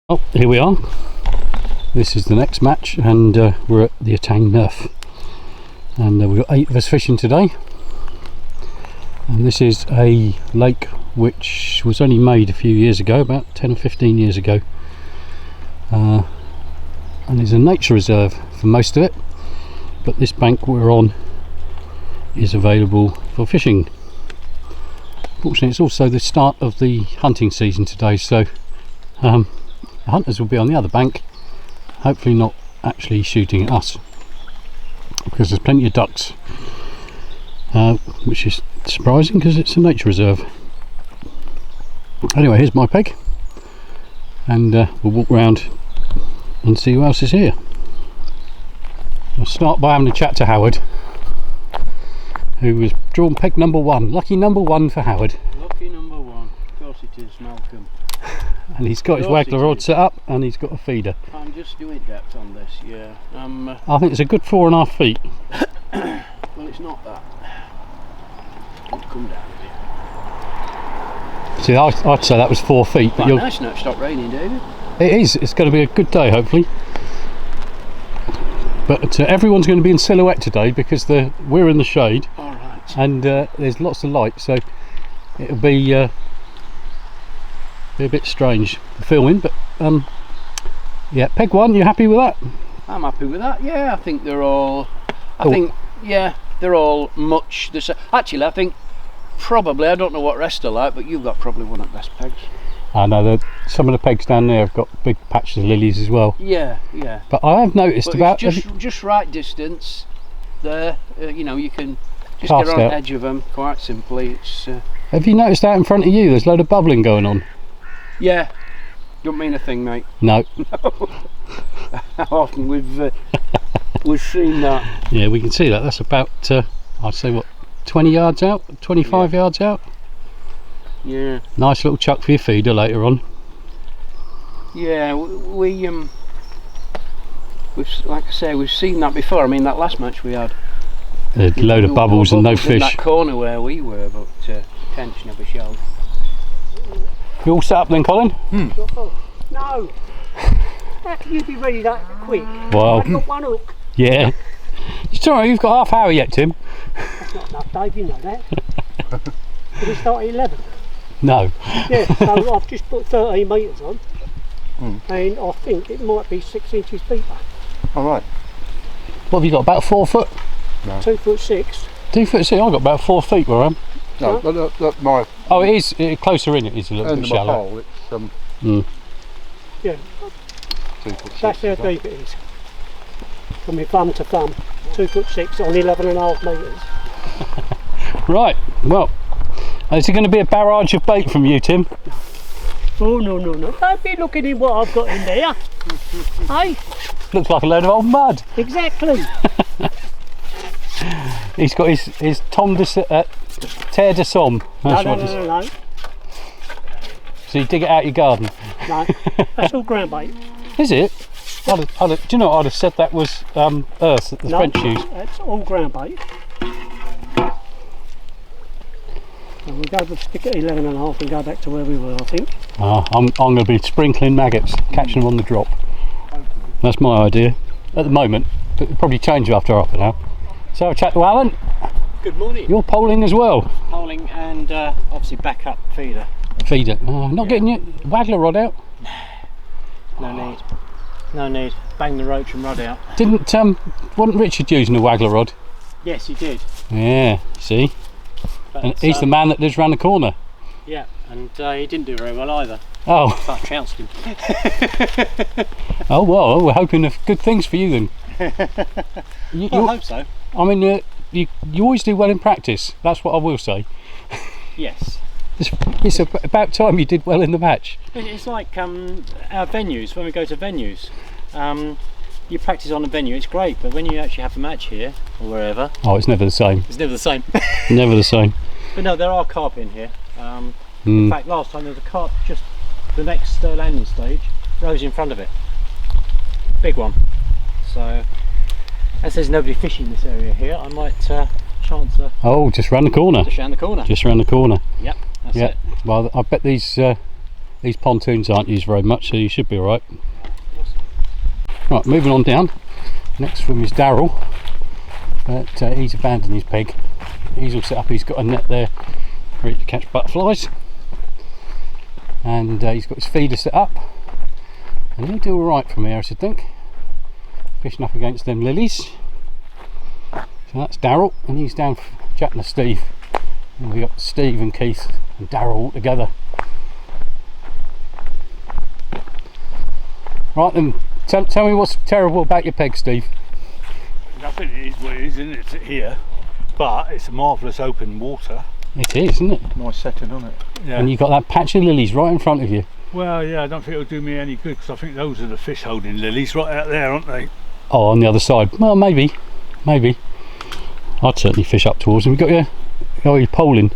Oh, here we are. This is the next match, and we're at the etang neuf, and we've got 8 of us fishing today. And this is a lake which was only made a few years ago, about 10 or 15 years ago, and it's a nature reserve for most of it, but this bank we're on is available for fishing. Fortunately, it's also the start of the hunting season today, so the hunters will be on the other bank, hopefully not actually shooting at us, because there's plenty of ducks, which is surprising because it's a nature reserve. Anyway, here's my peg, and we'll walk round and see who else is here. I'll start by having a chat to Howard, who was drawn peg number 1. Lucky number 1 for Howard. Lucky number 1. Of course it is, Malcolm. And he's got his waggler rod set up, and he's got a feeder. I'm just doing depth on this, yeah. I think it's a good 4.5 feet. Well, it's not that. It'll come down a bit. See, I'd say that was 4 feet. But Quite nice now it's stopped raining, David. It is. It's going to be a good day, hopefully. But everyone's going to be in silhouette today because we're in the shade. All right. And there's lots of light, so it'll be a bit strange filming. But yeah, peg 1. You happy with that? I'm happy with that. Yeah, I think they're all. They're all much the same. Actually, I think probably, I don't know what rest are like, but you've got probably one of the best pegs. I know some of the pegs down there have got big patches of lilies as well. Yeah, yeah. But I have noticed but it's just right distance there. You know, you can just Cast get on out. the edge of them quite simply. It's. Have you noticed out in front of you? There's a load of bubbling going on. Yeah. Don't mean a thing, mate. No. How often we've seen that. Yeah, we can see that. That's about I'd say what, 20 yards out, 25 yards out. Yeah. Nice little chuck for your feeder later on. Yeah, we've like I say, we've seen that before. I mean, that last match we had A load of bubbles and no fish. in that corner where we were, but tench never showed. You all set up then, Colin? No. How can you be ready that quick? Well, I've got one hook. yeah. It's alright, you've got half hour yet, Tim. That's not enough, Dave, you know that. Did we start at 11? No. Yeah, so I've just put 13 metres on, and I think it might be 6 inches deeper. Alright. What have you got, about 4 foot? No. 2'6". 2 foot 6, I've got about 4 feet where I am. No, look, my Oh, it is closer in, it is a little end bit of my shallow. hole, it's Yeah, 2'6". that's how deep it is. From my thumb to thumb, 2'6" on 11.5 metres. Right, well, is it going to be a barrage of bait from you, Tim? Oh no, don't be looking at what I've got in there. Hey, Looks like a load of old mud. exactly. He's got his terre de somme. That's what it is. No. So you dig it out your garden. No, that's all ground bait. Is it? Do you know, I'd have said that was earth that the No, French use. that's all ground bait. And we'll go to stick at 11.5 and go back to where we were, I think. I'm going to be sprinkling maggots, catching them on the drop. That's my idea at the moment, but it'll probably change after half an hour. So I'll chat to Alan. Good morning. You're poling as well. Poling and obviously backup feeder. Feeder. Not getting your waggler rod out. No need. Bang the roach and rod out. Wasn't Richard using a waggler rod? Yes, he did. Yeah, see? But, And he's the man that lives round the corner. Yeah, and he didn't do very well either. Oh. I trounced him. Oh well, we're hoping of good things for you then. I hope so. I mean, you always do well in practice. That's what I will say. Yes. It's about time you did well in the match. It's like our venues, when we go to venues. You practice on a venue, it's great, but when you actually have a match here or wherever, Oh, it's never the same. it's never the same. Never the same. But no, there are carp in here. In fact, last time there was a carp just the next landing stage, rose in front of it. Big one. So, as there's nobody fishing this area here, I might chance Oh, just round the corner. just round the corner. Just round the corner. Yep. Yeah. Well, I bet these pontoons aren't used very much, so you should be alright. Right, moving on down. Next from is Daryl, but he's abandoned his peg. He's all set up. He's got a net there ready to catch butterflies, and he's got his feeder set up, and he'll do alright from here, I should think. Fishing up against them lilies. So that's Daryl, and he's down for Jack and Steve. And we got Steve and Keith and Daryl all together. Right then, tell me what's terrible about your peg, Steve. Nothing is what it is, isn't it, here? But it's a marvellous open water. It is, isn't it? Nice setting on it. Yeah. And you've got that patch of lilies right in front of you. Well, yeah, I don't think it'll do me any good because I think those are the fish holding lilies right out there, aren't they? Oh, on the other side. Well, maybe. I'd certainly fish up towards them. You got your pole in.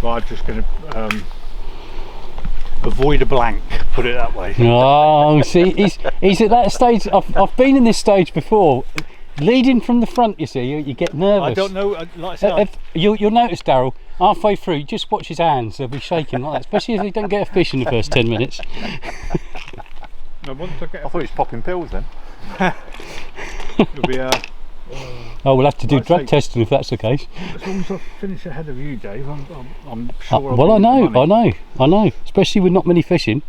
Well, I'm just going to avoid a blank, put it that way. Oh, see, he's at that stage. I've been in this stage before. Leading from the front, you see, you get nervous. I don't know, like I said, You'll notice, Daryl, halfway through, just watch his hands. They'll be shaking like that, especially if he don't get a fish in the first 10 minutes. no, once I get I thought he was popping pills then. it'll be Oh, we'll have to do I'd drug say- testing if that's the case. as long as I finish ahead of you, Dave, I'm sure. I'll Well, I be know, in the I know. Especially with not many fishing.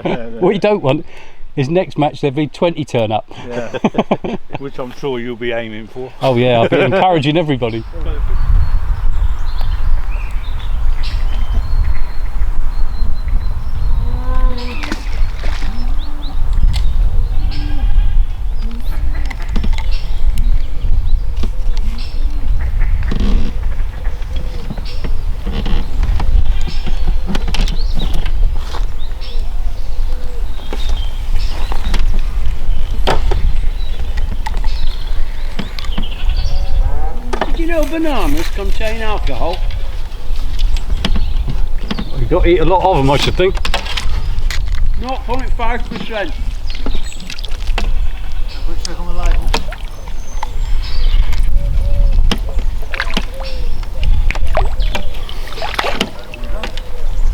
money. What you don't want is next match there'll be 20 turn up. Yeah. Which I'm sure you'll be aiming for. Oh yeah, I'll be encouraging everybody. Did you know bananas contain alcohol? You've got to eat a lot of them, I should think. 0.5%.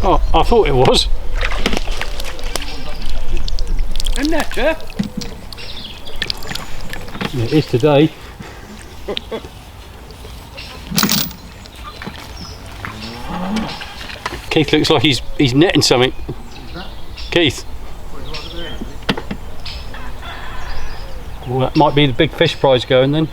Oh, I thought it was. And netter? Yeah, it is today. Keith looks like he's netting something. Keith. Well, that might be the big fish prize going then.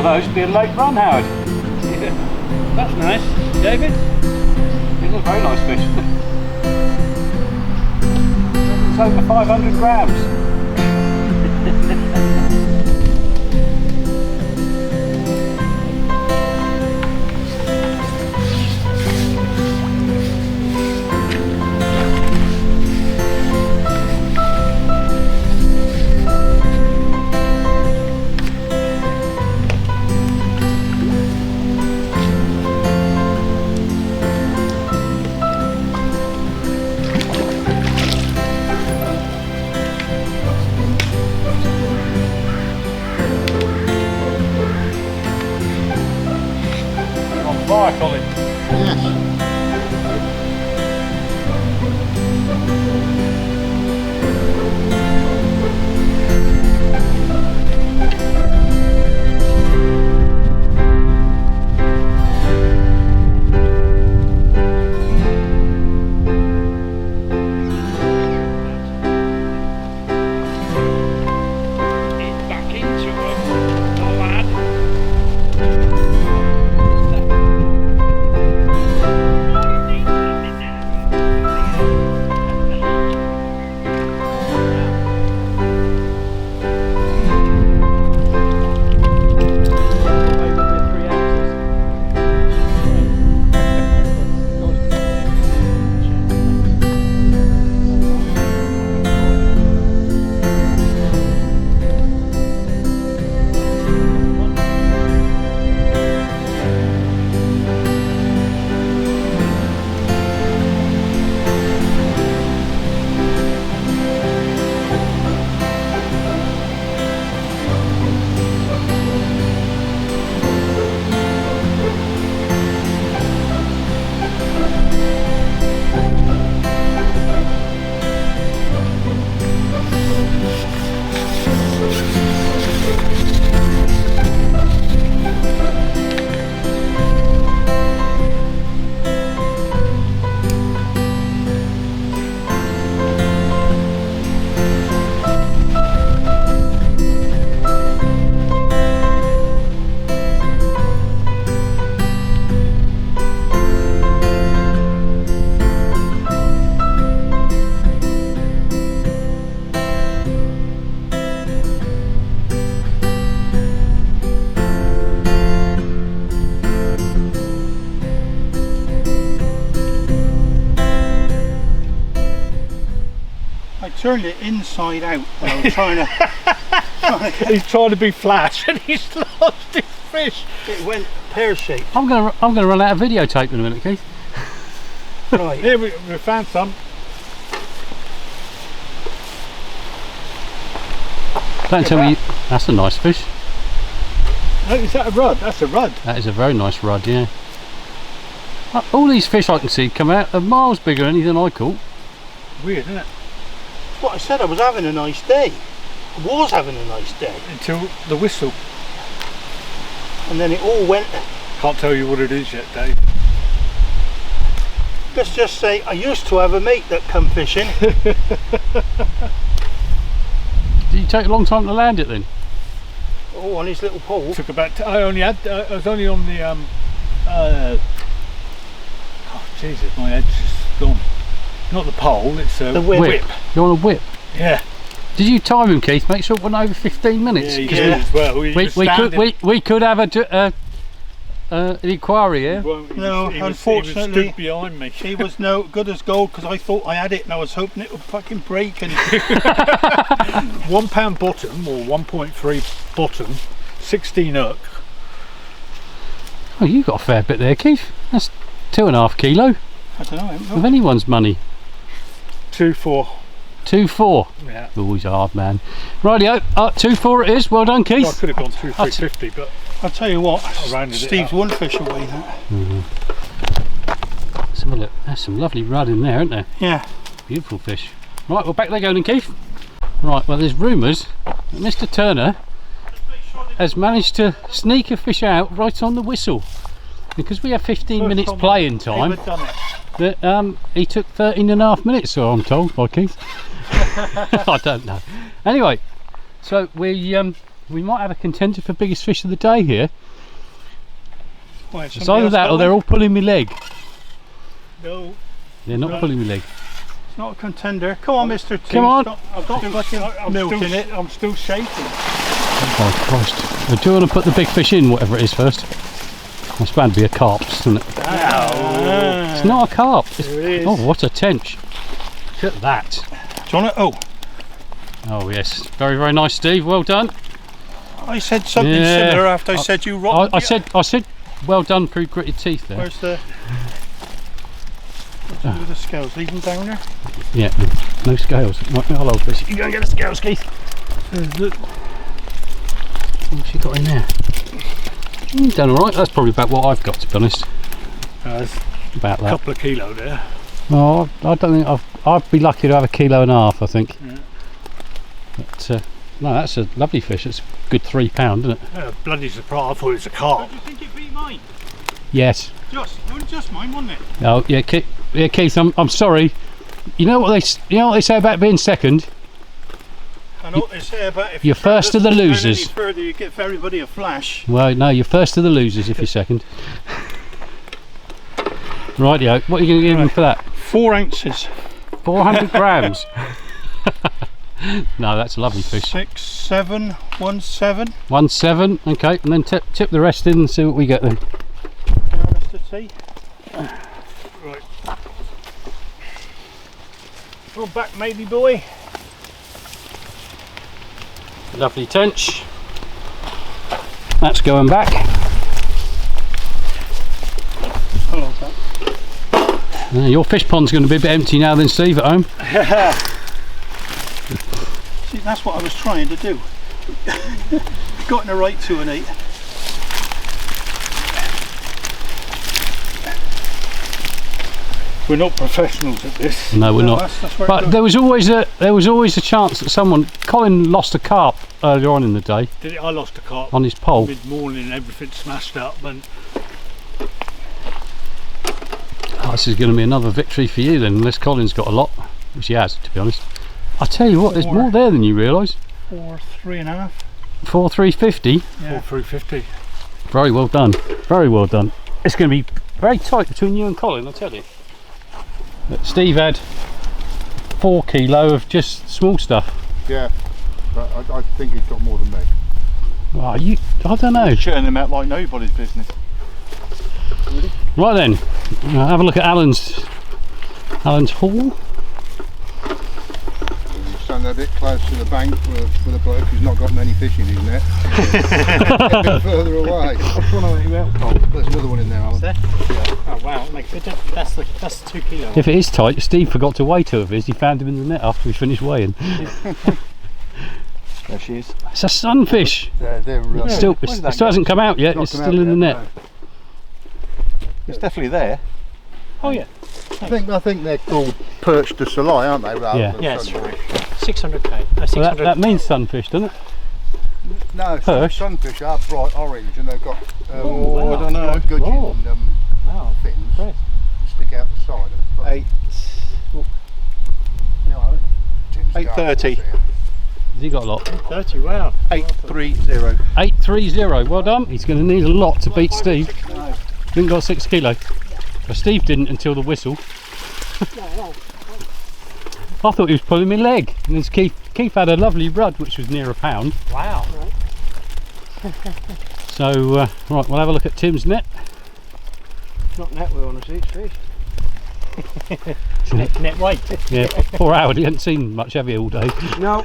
those would be a late run, Howard. That's nice. David? It's a very nice fish, isn't it? It's over 500 grams. Fire, Colin. Back into him, the lad. I turned it inside out when I was trying to. He's trying to be flash and he's lost his fish. It went pear-shaped. I'm gonna run out of videotape in a minute, Keith. Right. Here we found some. Don't tell me that's a nice fish. Oh, is that a rudd? That's a rudd. That is a very nice rudd, yeah. All these fish I can see come out are miles bigger than anything I caught. Weird, isn't it? That's what I said, I was having a nice day. I was having a nice day. Until the whistle. And then it all went. Can't tell you what it is yet, Dave. Let's just say I used to have a mate that come fishing. Did you take a long time to land it then? Oh, on his little pole. Took about. I was only on the. Oh Jesus, my head's just gone. Not the pole. It's a The whip. You're on a whip. Yeah. Did you time him, Keith? Make sure it wasn't over 15 minutes. Yeah, you 'cause did as well. we could have an inquiry here. No, he unfortunately, stood behind me. he was no good as gold because I thought I had it and I was hoping it would fucking break. And 1 pound bottom or 1.3 bottom, 16 hook. Oh, you got a fair bit there, Keith. That's 2.5 kilo I don't know. I haven't of anyone's money. 2.4. 2.4. Yeah. Always hard, man. Rightio, 2.4 it is. Well done, Keith. Well, I could have gone 2.350, but I'll tell you what, rounded it Steve's up. one fish away that. Let's have a look. There's some lovely rudd in there, isn't there? Yeah. Beautiful fish. Right, well, back they go then, Keith. Right, well, there's rumours that Mr. Turner has managed to sneak a fish out right on the whistle. Because we have 15 First minutes time playing time, I've ever done it. that he took 13.5 minutes, so I'm told by Keith. I don't know. Anyway, so we we might have a contender for biggest fish of the day here. Why, It's either that or they're all pulling me leg. No, They're not pulling me leg. it's not a contender. Come on, Mr. T. Come on. I've got fucking milk in it. I'm still shaking. Oh Christ. Well, do you want to put the big fish in, whatever it is, first? It's bound to be a carp, isn't it? It's not a carp. There it is. Oh, what a tench. Look at that. Do you want to? Oh, Oh yes. Very, very nice, Steve. Well done. I said something Yeah. similar after I said you rocked. I said well done through gritted teeth there. Where's the? What's with the scales? Leave them down there. Yeah, no scales. Right, I'll hold this. You go and get the scales, Keith. What's she got in there? Done alright. That's probably about what I've got, to be honest. There's About a that. couple of kilo there. Oh, I don't think I'd be lucky to have 1.5 kilos, I think. Yeah. But no, that's a lovely fish. It's a good £3, isn't it? Yeah, bloody surprise. I thought it was a carp. Do you think it beat mine? Yes. Just mine, wasn't it? Oh yeah, Keith. I'm sorry. You know what they say about being second. I know what they say about if You're first of the turn losers. Any further, you give everybody a flash. Well, no, you're first of the losers if you're second. Rightio. What are you going to give him for that? 4 ounces. 400 grams. No, that's a lovely fish. 6, 7, 1, 7. 1.7. Okay, and then tip the rest in and see what we get then. There, Mr. T. Right. Go back, matey boy. Lovely tench. That's going back. Hello, Pat. Your fish pond's going to be a bit empty now then, Steve, at home. See, that's what I was trying to do. Got in the right 2 and 8. We're not professionals at this. No, we're not. That's where it But goes. there was always a chance that Colin lost a carp earlier on in the day Did it? I lost a carp on his pole. mid-morning. Everything smashed up, and Oh, this is going to be another victory for you then, unless Colin's got a lot, which he has, to be honest. I tell you what, there's more there than you realise. 4, 3.5. 4,350. Yeah. 4,350. Very well done. Very well done. It's going to be very tight between you and Colin, I tell you. But Steve had 4 kilo of just small stuff. Yeah, but I think he's got more than me. Well, I don't know. Churning them out like nobody's business. Right then, have a look at Alan's haul. You stand a bit close to the bank for the bloke who's not got many fish in his net. A bit further away. Which one are you out? Oh, there's another one in there, Alan. There? Oh wow, that makes a difference. That's 2 kilo. If it is tight, Steve forgot to weigh 2 of his. He found him in the net after we finished weighing. There she is. It's a sunfish. They're It still hasn't come out yet. It's still in the net. It's definitely there. Oh yeah. I think they're called perch de soleil, aren't they? Rather Yeah. than Yeah, that's sunfish. right. 600k. So 600. that means sunfish, doesn't it? No, Perch? sunfish are bright orange and they've got wow. I don't know, gudgeon Wow. fins Great. that stick out the side. Of the front. 8:30. Has he got a lot? 30. Wow. 830. 830. Well done. He's going to need a lot to beat Steve. Didn't got 6 kilo. Well, Steve didn't until the whistle. I thought he was pulling my leg. And then Keith had a lovely rud, which was near £1. Wow. So right, we'll have a look at Tim's net. It's not net we want to see, it's fish. Net weight. Yeah, poor Howard. He hadn't seen much, have you, all day? No.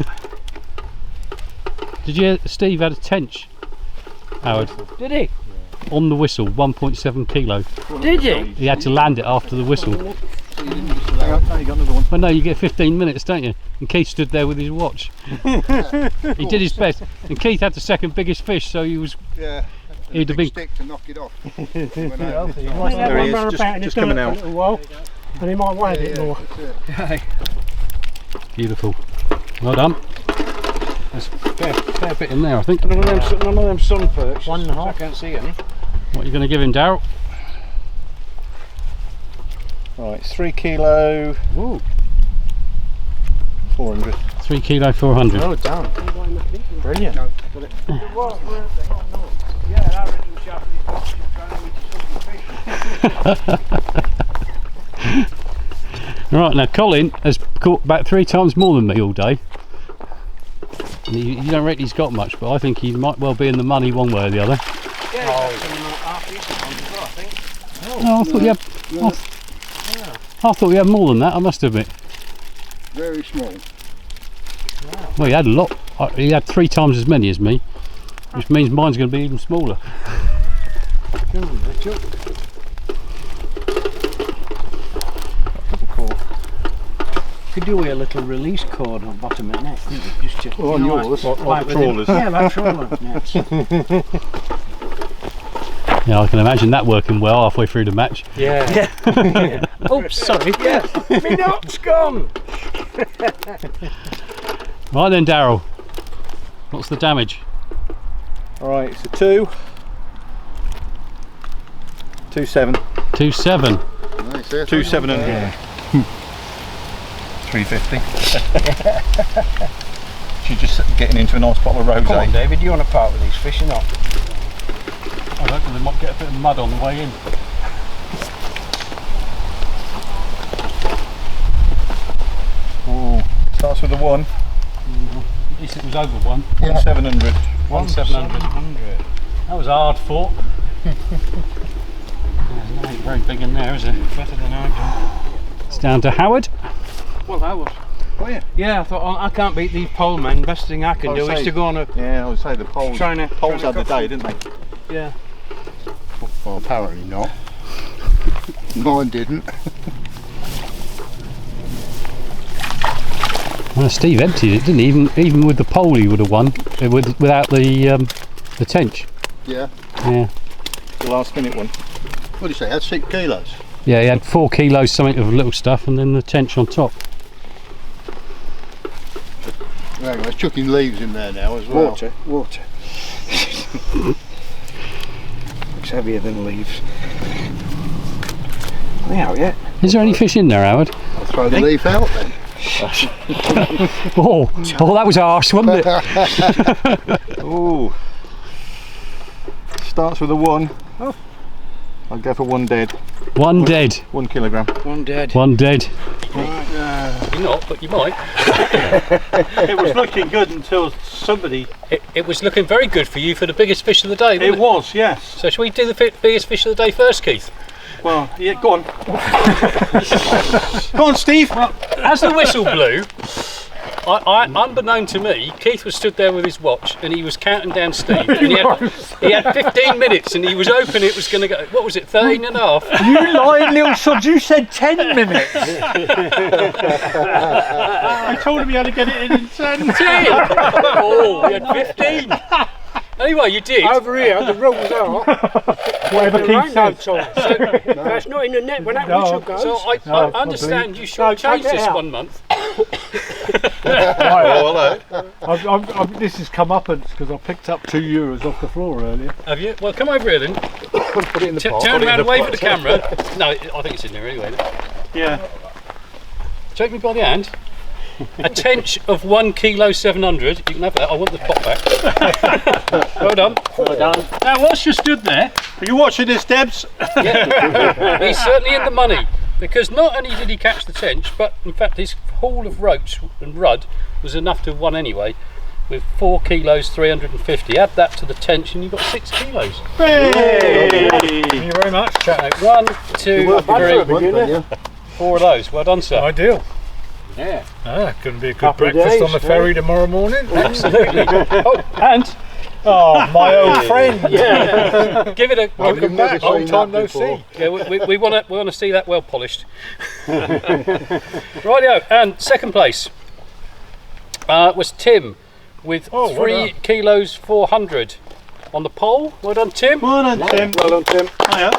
Did you hear Steve had a tench? Howard, Did he? on the whistle, 1.7 kilo. Did he? He had to land it after the whistle. Now you got another one. Well, no, you get 15 minutes, don't you? And Keith stood there with his watch. He did his best. And Keith had the second biggest fish, so he was. Yeah. He'd have been. Stick to knock it off. Might have one run about and it's done it for a little while, and he might weigh a bit more. Beautiful. Well done. There's a fair bit in there, I think. None of them sun perch. 1.5. I can't see any. What are you going to give him, Darryl? Right, 3 kilo Ooh. 400. 3 kilo 400. Oh, damn. Brilliant. What? Yeah, I reckon shaft is trying to reach something fish. Right, now Colin has caught about 3 times more than me all day. And you don't reckon he's got much, but I think he might well be in the money one way or the other. Yeah, half decent ones as well, I think. Oh, I thought you had. I thought you had more than that, I must admit. Very small. Well, he had a lot. He had 3 times as many as me, which means mine's going to be even smaller. Could do with a little release cord on bottom of the net, couldn't you? Just Well, on yours, like the trawlers. Yeah, like trawler nets. Yeah, I can imagine that working well halfway through the match. Yeah. Oops, sorry. Yeah, my knot's gone. Right then, Daryl. What's the damage? Alright, it's a 2. 2.7. 2.7. Nice, yeah, 2.700. 350. She's just getting into a nice bottle of rosé. Come on, David, you want to part with these fish or not? I reckon they might get a bit of mud on the way in. Oh, starts with a 1. At least it was over 1. 1,700. 1,700. That was hard fought. There's nothing very big in there, is it? Better than I've done. It's down to Howard. Well, that was. Oh yeah. Yeah, I thought, oh, I can't beat these pole men. Best thing I can do is to go on a. Yeah, I would say the poles. Trying to had the day, didn't they? Yeah. Well, apparently not. Mine didn't. Well, Steve emptied it, didn't he? Even with the pole, he would have won without the tench. Yeah. Yeah. The last minute one. What do you say? That's 6 kilos. Yeah, he had 4 kilos something of little stuff, and then the tench on top. Hang on, there's chucking leaves in there now as well. Water. Looks heavier than leaves. They out yet? Is there any fish in there, Howard? I'll throw the leaf out then. Oh, that was harsh, wasn't it? Ooh. Starts with a 1. Oh. I'll go for 1 dead. 1 dead. 1 kilogram. 1 dead. 1 dead. You're not, but you might. It was looking good until somebody. It was looking very good for you for the biggest fish of the day, wasn't It was, yes. So should we do the biggest fish of the day first, Keith? Well, yeah, go on. Go on, Steve. Well, as the whistle blew, unbeknown to me, Keith was stood there with his watch and he was counting down Steve. And he had 15 minutes and he was hoping it was going to go, what was it, 13 and a half? You lying little sod, you said 10 minutes. I told him he had to get it in 10. 10? Oh, he had 15. Anyway, you did. Over here, the rules are. Whatever there Keith ain't no said. time. That's not in the net when that whistle goes. So I understand you should change this 1 month. Right, this has come up because I picked up €2 off the floor earlier. Have you? Well, come over here then. Put it in the pot. Turn around and wave at the camera. No, I think it's in there anyway. Yeah. Take me by the hand. A tench of 1 kilo 700. You can have that. I want the pot back. Well done. Well done. Now, whilst you stood there, Are you watching this, Debs? yeah, he's certainly in the money because not only did he catch the tench, but in fact his haul of roach and rudd was enough to have won anyway. With 4 kilos 350. Add that to the tench, and you've got 6 kilos. Hey! Thank you very much. Right, 1, 2, 3, 4 of those. Well done, sir. Ideal. Yeah. Couldn't be a good Couple of breakfast days, on the ferry tomorrow morning. Absolutely. Oh, and Oh, my old friend. yeah, give it a Welcome back. Long time no see. Yeah, we want to see that well polished. Rightio, and second place was Tim with 3 kilos 400 on the pole. Well done, Tim. Well done, Tim. Well done, Tim. Hiya.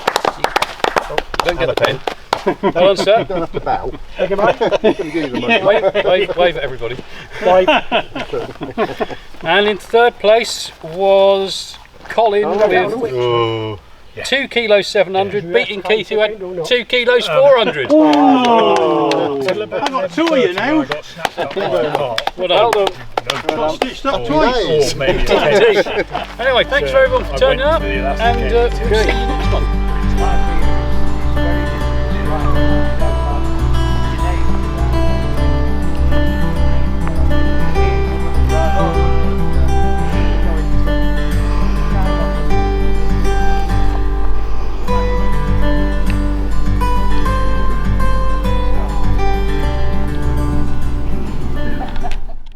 Don't get the pen. Well done, sir. Don't have to bow. Thank you, mate. Wave at everybody. Wave. And in third place was Colin with 2 kilos 700, beating Keith who had 2 kilos 400. I've got 2 of you now. Well done. Got stitched up twice. Or maybe Indeed. Anyway, thanks very much for turning up, and we'll see you next one.